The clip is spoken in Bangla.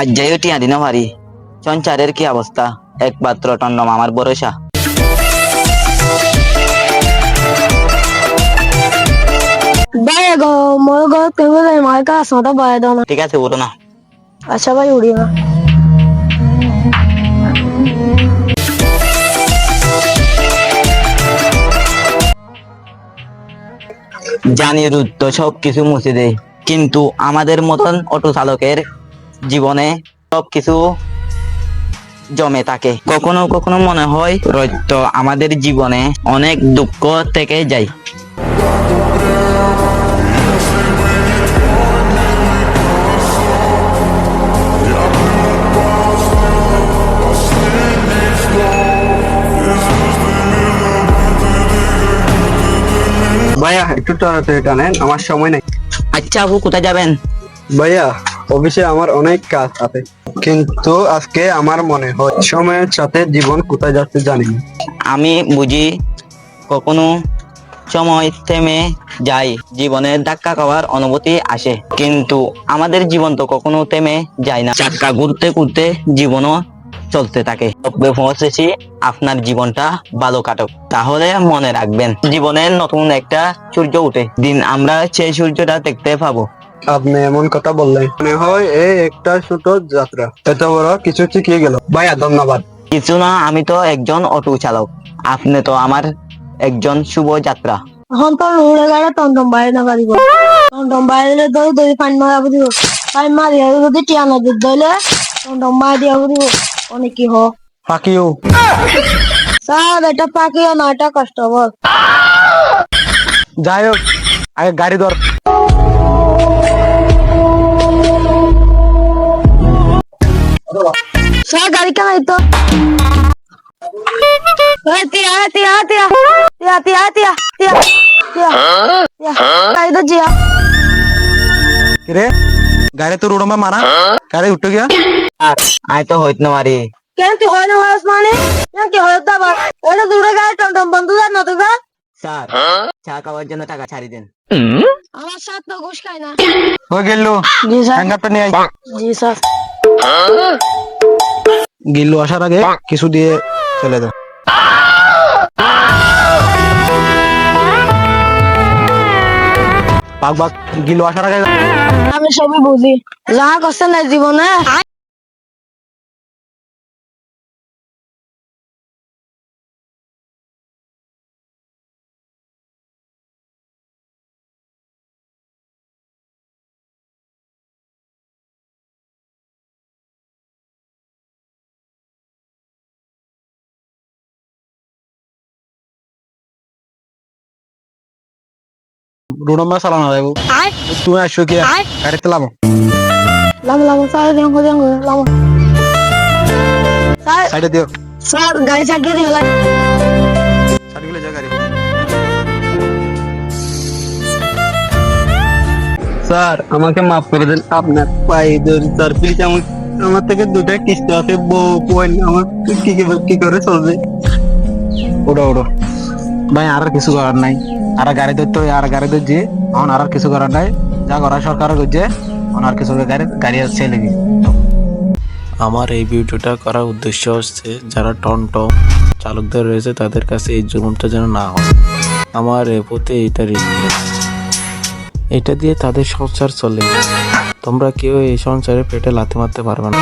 আজ যাইও টিয়া দিন পারি সঞ্চারের কি অবস্থা একমাত্র টন্ডম আমার ভরসা। ভাইয়া গো মোর গো তুমি যাই মার কাছে আসমাটা বাইরে দাও না। ঠিক আছে বলো না। আচ্ছা ভাই উড়ি না। জানি রুদ্র সব কিছু মুছে দেয়, কিন্তু আমাদের মতন অটো চালকের জীবনে সবকিছু জমে থাকে। কখনো কখনো মনে হয় রৈত্য আমাদের জীবনে অনেক দুঃখ থেকে যায়। ভাইয়া একটু তাড়াতাড়ি টানেন, আমার সময় নেই। আচ্ছা আপু, কোথায় যাবেন? ভাইয়া অফিসে আমার অনেক কাজ আছে, কিন্তু আজকে আমার মনে হয় সময়ের সাথে জীবন কোথায় যাচ্ছে জানি না। আমি বুঝি কখনো সময় থেমে যায়, জীবনের ধাক্কা খাওয়ার অনুভূতি আসে, কিন্তু আমাদের জীবন তো কখনো থেমে যায় না। চাক্কা ঘুরতে ঘুরতে জীবনও চলতে থাকে। তবে পৌঁছেছি আপনার জীবনটা ভালো কাটুক, তাহলে মনে রাখবেন জীবনের নতুন একটা সূর্য উঠে দিন, আমরা সেই সূর্যটা দেখতে পাবো। আপনি এমন কথা বললেন, মনে হয় এই একটা ছোট যাত্রা এত বড় কিছু শিখিয়ে গেল। ভাইয়া ধন্যবাদ। কিছু না, আমি তো একজন অটো চালক, আপনি তো আমার একজন শুভ যাত্রা। এখন তো উড়ে গেলে টমটম বাইরে না পারিব। টমটম বাইরে ধরে ধরে ফাইন মারা দিব। ফাইন মারিয়া যদি টিয়া না দিত ধরলে টমটম মারি দিয়া দিব। অনেক কি হ ফাঁকিও স্যার, এটা পাখিও না, এটা কষ্ট বল। যাই হোক, আগে গাড়ি ধর। স্যার গাড়ি কেন তো টিয়া টিয়া টিয়া টিয়া টিয়া টিয়া টিয়া টিয়া টিয়া গাড়ি তো জিয়া রে গাড়ি তো রোড মারা, গাড়ি উঠে গিয়া। আর আয় তো হইত না মারি। কেন কি হয় না হয় মানে কেন কি হয় তো আবার ওটা দূরে গাড়ি টমটম বন্ধ যায় না তো গা। স্যার, চা খাওয়ার জন্য টাকা ছাড়ি দেন। আমার সাথ তো ঘুষ খায় না। হয়ে গেল, জি স্যার। হ্যাঙ্গারটা নিয়ে আয়। জি স্যার। গিল্লু আসার আগে কিছু দিয়ে চলে দাও। বাঘ বাঘ, গিল্লু আসার আগে। আমি সবই বুঝি, যা করছে না জীবনে। রোড নম্বর চালানো যাবো, তুমি আসো কি গাড়িতে লামো। লামো লামো স্যার, দেখো দেখো লামো স্যার। সাইডে দিও। স্যার গাড়ি চালিয়ে দিয়ে গেলাম। সাইডে গেলে যা গাড়ি। স্যার আমাকে মাফ করে দেন, আপনার পায়ে ধরি স্যার, প্লিজ। আমার থেকে দুটা কিস্তি আছে, বউ পয়েন্ট, আমার কি করে চলবে। ওড়ো ওড়ো ভাই, আর কিছু করার নাই। আর গাড়ি ধরতে আর গাড়ি ধরছি, এখন আর কিছু করার নাই। যা করা সরকার করছে, এখন আর কিছু গাড়ি ছেলে গিয়ে। আমার এই ভিডিওটা করার উদ্দেশ্য হচ্ছে যারা টমটম চালকদের রয়েছে তাদের কাছে এই জুলুমটা যেন না হয়। আমার এ প্রতি এইটা রিকোয়েস্ট। এটা দিয়ে তাদের সংসার চলে, তোমরা কেউ এই সংসারে পেটে লাথি মারতে পারবে না।